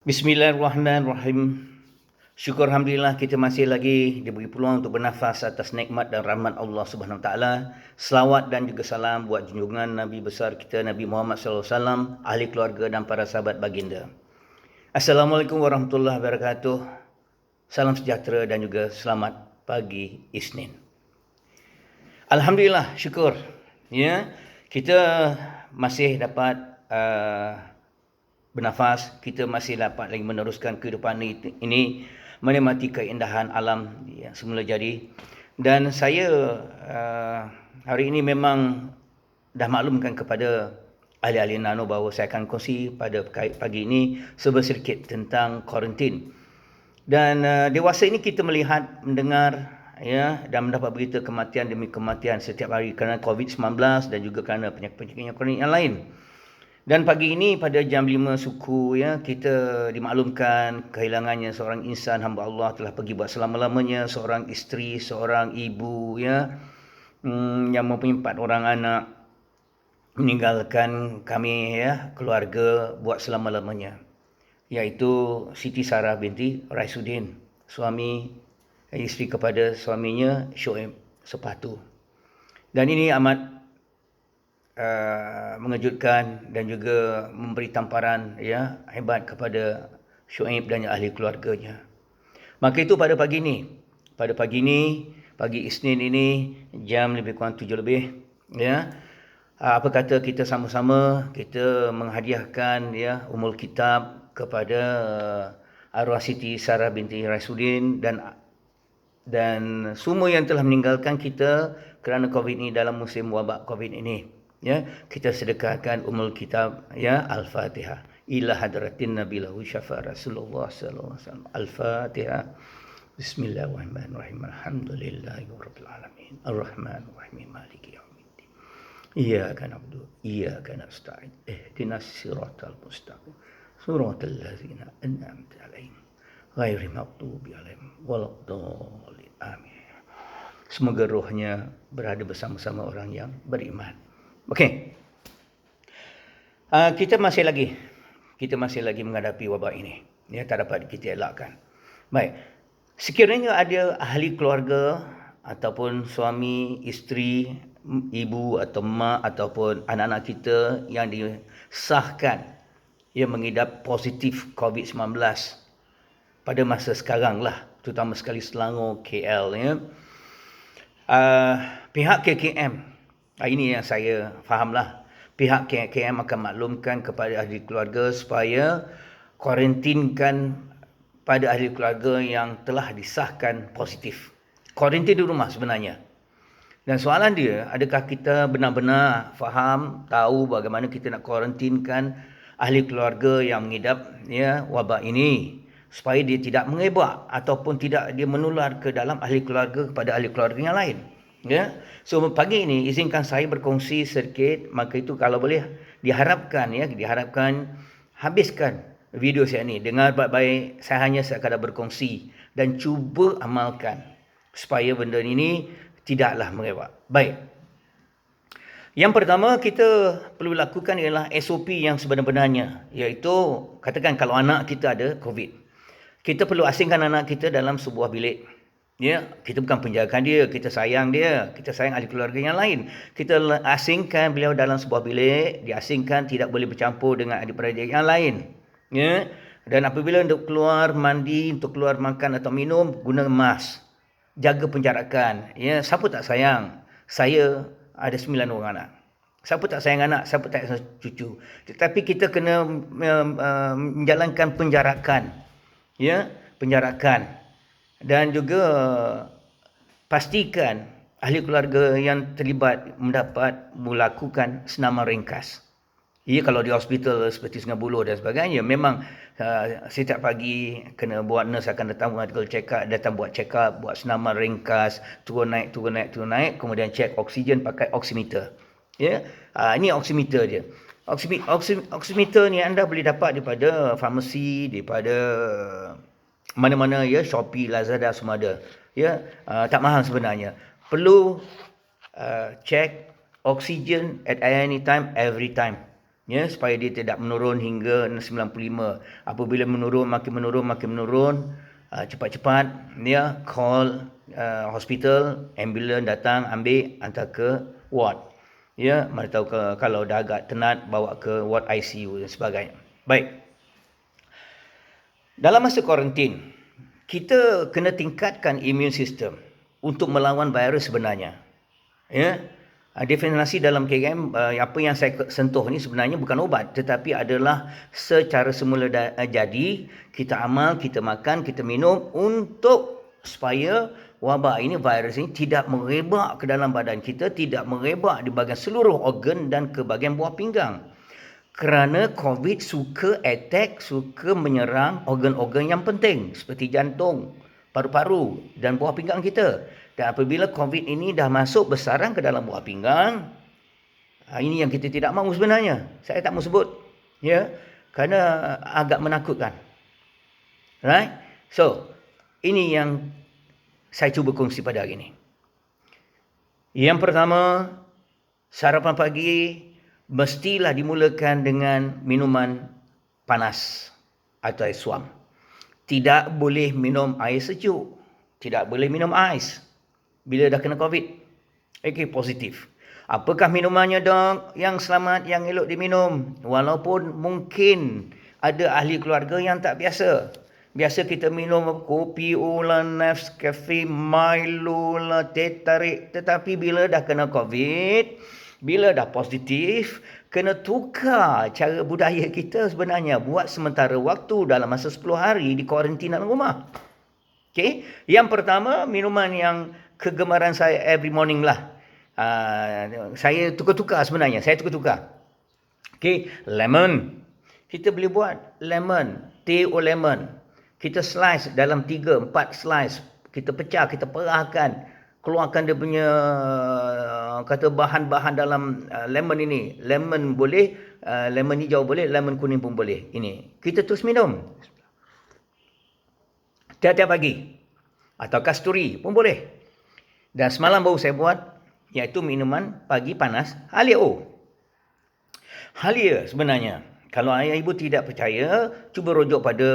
Bismillahirrahmanirrahim. Syukur Alhamdulillah kita masih lagi diberi peluang untuk bernafas atas nikmat dan rahmat Allah Subhanahu Wa Taala. Selawat dan juga salam buat junjungan Nabi besar kita Nabi Muhammad sallallahu alaihi wasallam, ahli keluarga dan para sahabat baginda. Assalamualaikum warahmatullahi wabarakatuh. Salam sejahtera dan juga selamat pagi Isnin. Alhamdulillah, syukur. Ya, kita masih dapat bernafas, kita masih dapat lagi meneruskan kehidupan ini menikmati keindahan alam yang semula jadi. Dan saya hari ini memang dah maklumkan kepada ahli-ahli nano bahawa saya akan kongsi pada pagi ini sedikit tentang kuarantin. Dan dewasa ini kita melihat, mendengar dan mendapat berita kematian demi kematian setiap hari kerana COVID-19 dan juga kerana penyakit-penyakit yang lain. Dan pagi ini pada jam 5 suku kita dimaklumkan kehilangannya seorang insan hamba Allah telah pergi buat selama-lamanya, seorang isteri, seorang ibu yang mempunyai 4 orang anak, meninggalkan kami keluarga buat selama-lamanya, iaitu Siti Sarah binti Raisuddin, isteri kepada suaminya Shoaib Sepatu. Dan ini amat mengejutkan dan juga memberi tamparan hebat kepada Shoaib dan ahli keluarganya. Maka itu pada pagi ini, pagi Isnin ini, jam lebih kurang 7 lebih, apa kata kita sama-sama kita menghadiahkan Ummul Kitab kepada arwah Siti Sarah binti Raisuddin dan semua yang telah meninggalkan kita kerana COVID ini dalam musim wabak COVID ini. Kita sedekahkan Ummul Kitab Al-Fatihah ila hadratin Nabi lahu syafa Rasulullah sallallahu alaihi wasallam. Al-Fatihah. Bismillahirrahmanirrahim. Alhamdulillahirabbil alamin. Arrahmanirrahim. Maliki yaumiddin. Iyyaka na'budu wa iyyaka nasta'in. Ihdinas siratal mustaqim. Siratal ladzina an'amta 'alaihim ghairil maghdubi 'alaihim waladdallin. Amin. Semoga rohnya berada bersama-sama orang yang beriman. Okey. Kita masih lagi menghadapi wabak ini. Tak dapat kita elakkan. Baik. Sekiranya ada ahli keluarga ataupun suami, isteri, ibu atau mak ataupun anak-anak kita yang disahkan mengidap positif COVID-19 pada masa sekarang lah, terutama sekali Selangor, KL pihak KKM, ini yang saya fahamlah, pihak KKM akan maklumkan kepada ahli keluarga supaya kuarantinkan pada ahli keluarga yang telah disahkan positif. Kuarantin di rumah sebenarnya. Dan soalan dia, adakah kita benar-benar faham, tahu bagaimana kita nak kuarantinkan ahli keluarga yang mengidap wabak ini supaya dia tidak mengebak ataupun tidak dia menular ke dalam ahli keluarga kepada ahli keluarga yang lain. So pagi ini izinkan saya berkongsi sedikit, maka itu kalau boleh diharapkan habiskan video saya ni, dengar baik-baik. Saya hanya sekadar berkongsi dan cuba amalkan supaya benda ini tidaklah mengebak. Baik. Yang pertama kita perlu lakukan ialah SOP yang sebenar-benarnya, iaitu katakan kalau anak kita ada COVID, kita perlu asingkan anak kita dalam sebuah bilik. Kita bukan penjagakan dia, kita sayang dia, kita sayang ahli keluarga yang lain. Kita asingkan beliau dalam sebuah bilik, diasingkan, tidak boleh bercampur dengan adik-beradik yang lain. Dan apabila untuk keluar mandi, untuk keluar makan atau minum, guna mask. Jaga penjarakan. Siapa tak sayang? Saya ada 9 orang anak. Siapa tak sayang anak, siapa tak sayang cucu. Tetapi kita kena menjalankan penjarakan. Penjarakan. Dan juga pastikan ahli keluarga yang terlibat mendapat melakukan senaman ringkas. Kalau di hospital seperti Sungai Buloh dan sebagainya, memang setiap pagi kena buat, nurse akan datang medical check up, buat check up, buat senaman ringkas, turun naik, kemudian cek oksigen pakai oximeter. Ini oximeter dia. Oximeter ni anda boleh dapat daripada farmasi, daripada mana-mana Shopee, Lazada semua ada. Tak mahal sebenarnya. Perlu check oksigen at any time, every time. ya, supaya dia tidak menurun hingga 95. Apabila makin menurun, cepat-cepat ya, call hospital, ambulans datang ambil, hantar ke ward. Ya, mana tahu kalau dah agak tenat, bawa ke ward ICU dan sebagainya. Baik. Dalam masa kuarantin, kita kena tingkatkan immune system untuk melawan virus sebenarnya. Ya. Definisi dalam KKM, apa yang saya sentuh ni sebenarnya bukan ubat, tetapi adalah secara semula jadi, kita amal, kita makan, kita minum untuk supaya wabak ini, virus ini tidak merebak ke dalam badan kita, tidak merebak di bahagian seluruh organ dan ke bahagian buah pinggang. Kerana COVID suka attack, suka menyerang organ-organ yang penting seperti jantung, paru-paru dan buah pinggang kita. Dan apabila COVID ini dah masuk bersarang ke dalam buah pinggang, ini yang kita tidak mahu sebenarnya. Saya tak mahu sebut, ya, kerana agak menakutkan. Right? So, ini yang saya cuba kongsi pada hari ini. Yang pertama, sarapan pagi mestilah dimulakan dengan minuman panas atau air suam. Tidak boleh minum air sejuk. Tidak boleh minum ais bila dah kena COVID. Okey, positif. Apakah minumannya, dok? Yang selamat, yang elok diminum. Walaupun mungkin ada ahli keluarga yang tak biasa. Biasa kita minum kopi lah, Nescafe, Milo lah, teh tarik. Tetapi bila dah kena COVID, bila dah positif, kena tukar cara budaya kita sebenarnya. Buat sementara waktu dalam masa 10 hari di kuarantin dalam rumah. Okay? Yang pertama, minuman yang kegemaran saya every morning lah. Saya tukar-tukar sebenarnya. Okay, lemon. Kita boleh buat lemon, teh lemon. Kita slice dalam 3-4 slice. Kita pecah, kita perahkan. Keluarkan dia punya kata bahan-bahan dalam lemon ini. Lemon boleh, lemon hijau boleh, lemon kuning pun boleh. Ini. Kita terus minum. Tiap-tiap pagi. Atau kasturi pun boleh. Dan semalam baru saya buat, iaitu minuman pagi panas Halia O. Halia sebenarnya, kalau ayah ibu tidak percaya, cuba rujuk pada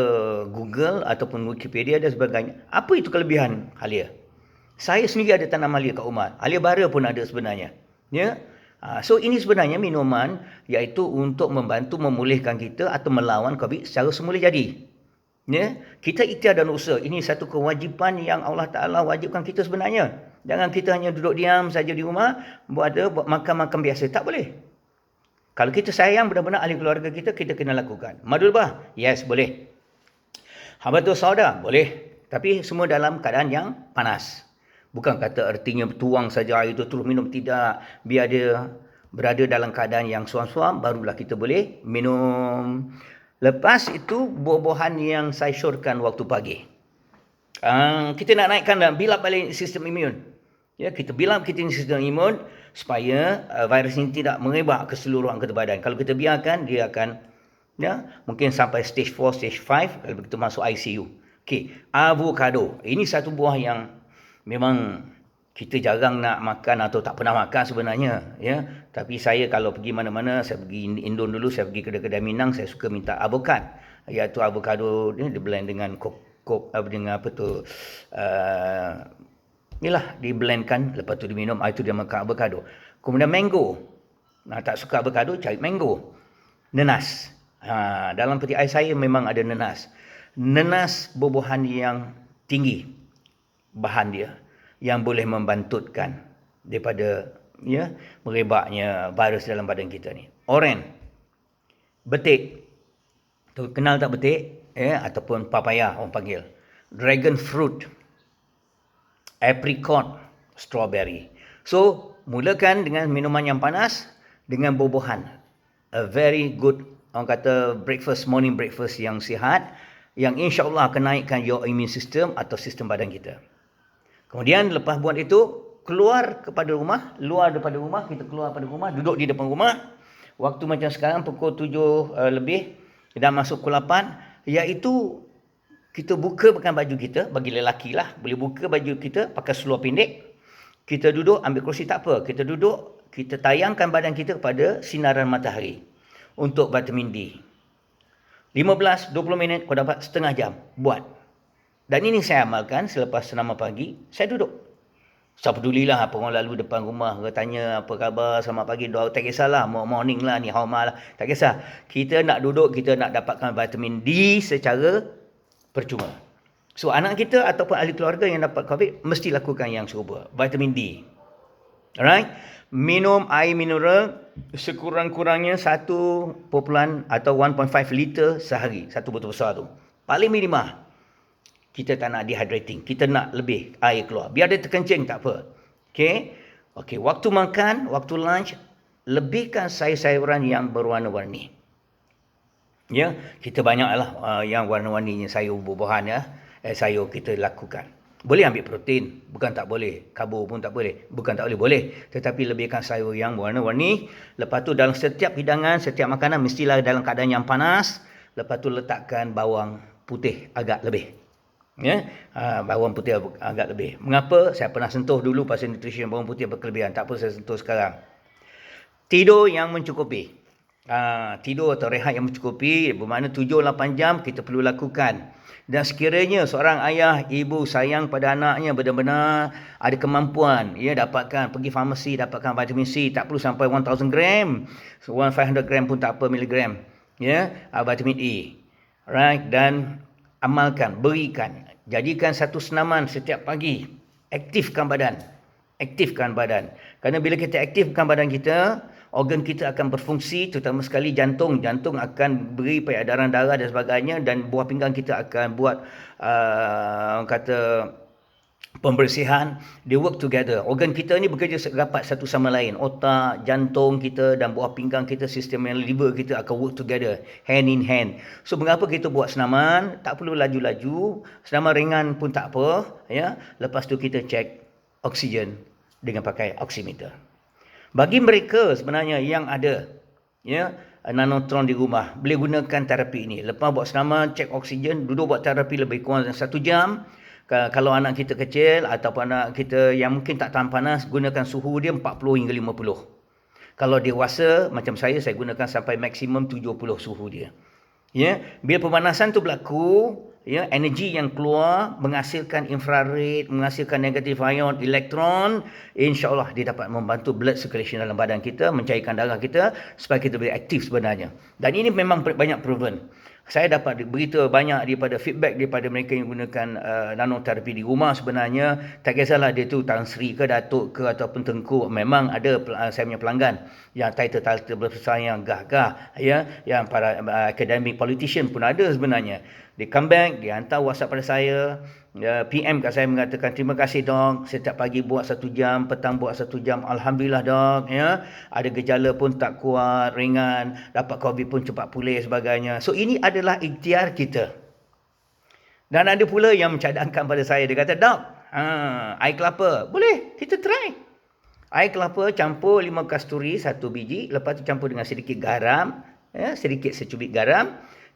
Google ataupun Wikipedia dan sebagainya. Apa itu kelebihan Halia? Saya sendiri ada tanam Halia kat rumah. Halia bara pun ada sebenarnya. Ya. So ini sebenarnya minuman iaitu untuk membantu memulihkan kita atau melawan COVID secara semula jadi. Ya, kita ikhtiar dan usaha. Ini satu kewajipan yang Allah Ta'ala wajibkan kita sebenarnya. Jangan kita hanya duduk diam saja di rumah, buat makan-makan biasa. Tak boleh. Kalau kita sayang benar-benar ahli keluarga kita, kita kena lakukan. Madul bah? Yes, boleh. Habatul sauda? Boleh. Tapi semua dalam keadaan yang panas. Bukan kata artinya tuang saja air itu terus minum. Tidak. Biar dia berada dalam keadaan yang suam-suam, barulah kita boleh minum. Lepas itu, buah-buahan yang saya syorkan waktu pagi. Kita nak naikkan dan build up balik sistem imun. Ya, kita build up sistem imun supaya virus ini tidak merebak ke seluruh anggota badan. Kalau kita biarkan, dia akan mungkin sampai stage 4, stage 5, kalau begitu masuk ICU. Okey, avocado. Ini satu buah yang memang kita jarang nak makan atau tak pernah makan sebenarnya, ya. Tapi saya kalau pergi mana-mana, saya pergi Indon dulu, saya pergi kedai-kedai Minang, saya suka minta avokat. Iaitu avocado ni di-blend dengan dengan apa tu, inilah di-blendkan, lepas tu diminum, itu dia makan avocado. Kemudian mango. Tak suka avocado, cari mango. Nenas. Dalam peti ais saya memang ada nenas. Nenas buah-buahan yang tinggi bahan dia, yang boleh membantutkan daripada merebaknya virus dalam badan kita ni. Oren, betik, kenal tak betik? Ataupun papaya orang panggil. Dragon fruit, apricot, strawberry. So, mulakan dengan minuman yang panas dengan buah-buahan. A very good, orang kata morning breakfast yang sihat, yang insya-Allah akan naikkan your immune system atau sistem badan kita. Kemudian lepas buat itu, keluar daripada rumah, kita keluar daripada rumah, duduk di depan rumah. Waktu macam sekarang pukul 7 lebih, dan masuk pukul 8, iaitu kita bukan baju kita, bagi lelaki lah, boleh buka baju kita pakai seluar pendek. Kita duduk, ambil kerusi tak apa. Kita duduk, kita tayangkan badan kita kepada sinaran matahari. untuk vitamin D. 15-20 minit kau dapat setengah jam. Buat. Dan ini saya amalkan selepas senam pagi, saya duduk. Tak pedulilah apa orang lalu depan rumah ke tanya apa khabar, selamat pagi, doa, tak kisahlah, morning lah ni, haumah lah, tak kisah. Kita nak duduk, kita nak dapatkan vitamin D secara percuma. So anak kita ataupun ahli keluarga yang dapat COVID mesti lakukan yang serupa, vitamin D. Alright? Minum air mineral sekurang-kurangnya 1 atau 1.5 liter sehari, satu botol besar tu. Paling minimah. Kita tak nak dehydrating. Kita nak lebih air keluar. Biar dia terkencing tak apa. Okay. Waktu makan, waktu lunch, lebihkan sayur-sayuran yang berwarna-warni. Ya, kita banyaklah yang warna-warninya sayur buah-buahan ya. Sayur kita lakukan. Boleh ambil protein, bukan tak boleh. Karbo pun tak boleh, bukan tak boleh. Boleh. Tetapi lebihkan sayur yang warna-warni. Lepas tu dalam setiap hidangan, setiap makanan mestilah dalam keadaan yang panas. Lepas tu letakkan bawang putih agak lebih. Ya, bawang putih agak lebih. Mengapa? Saya pernah sentuh dulu pasal nutrition bawang putih berkelebihan. Tak apa saya sentuh sekarang. Tidur yang mencukupi. Tidur atau rehat yang mencukupi bermakna 7-8 jam kita perlu lakukan. Dan sekiranya seorang ayah, ibu sayang pada anaknya, benar-benar ada kemampuan, dapatkan, pergi farmasi, dapatkan vitamin C, tak perlu sampai 1000 gram. 500 gram pun tak apa miligram. Vitamin E. Right? Dan amalkan, berikan. Jadikan satu senaman setiap pagi. Aktifkan badan. Aktifkan badan. Kerana bila kita aktifkan badan kita, organ kita akan berfungsi, terutama sekali jantung. Jantung akan beri peredaran darah dan sebagainya, dan buah pinggang kita akan buat pembersihan. They work together. Organ kita ni bekerja rapat satu sama lain. Otak, jantung kita dan buah pinggang kita, sistem yang liver kita akan work together, hand in hand. So mengapa kita buat senaman? Tak perlu laju-laju, senaman ringan pun tak apa, ya. Lepas tu kita cek oksigen dengan pakai oximeter. Bagi mereka sebenarnya yang ada nanotron di rumah, boleh gunakan terapi ini. Lepas buat senaman, cek oksigen, duduk buat terapi lebih kurang 1 jam. Kalau anak kita kecil ataupun anak kita yang mungkin tak tahan panas, gunakan suhu dia 40 hingga 50. Kalau dewasa macam saya gunakan sampai maksimum 70 suhu dia. Bila pemanasan tu berlaku, energi yang keluar menghasilkan infrared, menghasilkan negatif ion, elektron, insya-Allah dia dapat membantu blood circulation dalam badan kita, mencairkan darah kita supaya kita boleh aktif sebenarnya. Dan ini memang banyak proven. Saya dapat berita banyak daripada feedback daripada mereka yang gunakan nanoterapi di rumah sebenarnya. Tak kisahlah dia tu Tan Sri ke Datuk ke ataupun Tengku. Memang ada saya punya pelanggan yang title besar yang gagah, yang para academic politician pun ada sebenarnya. Dia come back, dia hantar WhatsApp pada saya, PM kat saya mengatakan, terima kasih dok, setiap pagi buat 1 jam, petang buat 1 jam, alhamdulillah dok, ada gejala pun tak kuat, ringan, dapat COVID pun cepat pulih sebagainya. So ini adalah ikhtiar kita. Dan ada pula yang mencadangkan pada saya, dia kata, dok, air kelapa, boleh, kita try. Air kelapa campur 5 kasturi 1 biji, lepas tu campur dengan sedikit garam, sedikit secubit garam.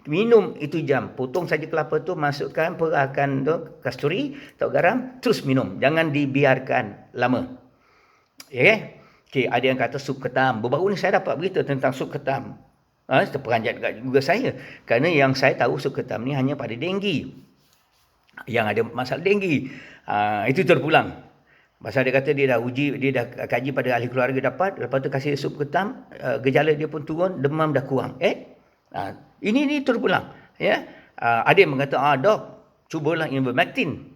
Minum itu jam. Potong saja kelapa tu, masukkan, perahkan tu kasturi atau garam, terus minum. Jangan dibiarkan lama. Ada yang kata sup ketam. Baru ni saya dapat berita tentang sup ketam. Terperanjat juga saya. Kerana yang saya tahu sup ketam ni hanya pada denggi. Yang ada masalah denggi. Itu terpulang. Pasal dia kata dia dah uji, dia dah kaji pada ahli keluarga dapat. Lepas tu kasih sup ketam, gejala dia pun turun, demam dah kurang. Ini terpulang. Ada yang mengata, dok, cubalah ivermectin.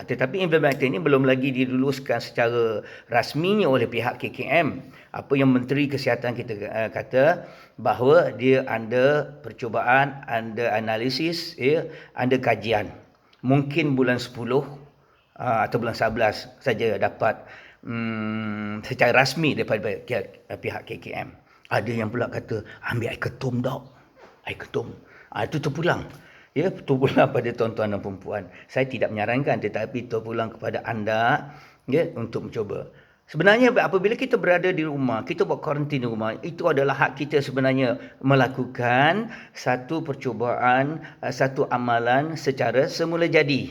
Tetapi ivermectin ini belum lagi diluluskan secara rasminya oleh pihak KKM. Apa yang Menteri Kesihatan kita kata, bahawa dia ada percubaan, ada analisis, ada kajian. Mungkin bulan 10 atau bulan 11 saja dapat secara rasmi daripada pihak KKM. Ada yang pula kata, ambil air ketum dok. Air ketum. Itu terpulang. Terpulang pada tuan-tuan dan perempuan. Saya tidak menyarankan, tetapi terpulang kepada anda untuk mencuba. Sebenarnya apabila kita berada di rumah, kita buat kuarantin di rumah, itu adalah hak kita sebenarnya melakukan satu percubaan, satu amalan secara semula jadi.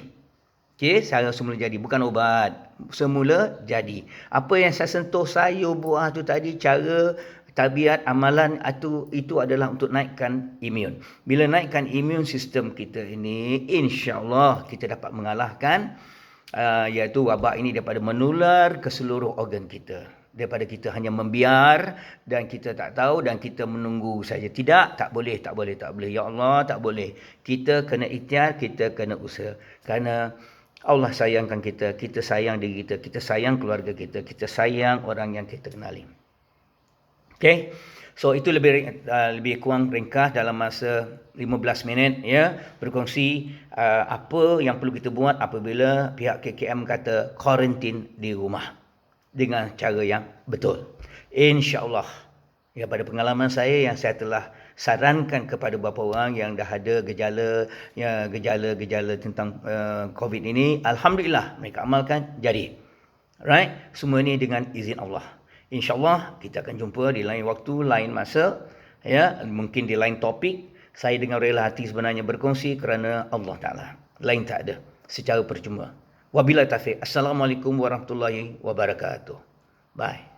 Secara semula jadi, bukan ubat. Semula jadi. Apa yang saya sentuh sayur buah tu tadi, cara tabiat amalan itu adalah untuk naikkan imun. Bila naikkan imun sistem kita ini, insya-Allah kita dapat mengalahkan iaitu wabak ini daripada menular ke seluruh organ kita. Daripada kita hanya membiar dan kita tak tahu dan kita menunggu saja. Tidak, tak boleh. Ya Allah, tak boleh. Kita kena ikhtiar, kita kena usaha. Kerana Allah sayangkan kita, kita sayang diri kita sayang keluarga kita sayang orang yang kita kenali. Okay, so itu lebih kurang ringkas dalam masa 15 minit ya, berkongsi apa yang perlu kita buat apabila pihak KKM kata kuarantin di rumah dengan cara yang betul. InsyaAllah, ya, pada pengalaman saya yang saya telah sarankan kepada beberapa orang yang dah ada gejala tentang COVID ini, alhamdulillah mereka amalkan jadi. Right? Semua ini dengan izin Allah. InsyaAllah kita akan jumpa di lain waktu, lain masa, ya, mungkin di lain topik. Saya dengan rela hati sebenarnya berkongsi kerana Allah Ta'ala. Lain tak ada, secara percuma. Wabillahi taufiq. Assalamualaikum warahmatullahi wabarakatuh. Bye.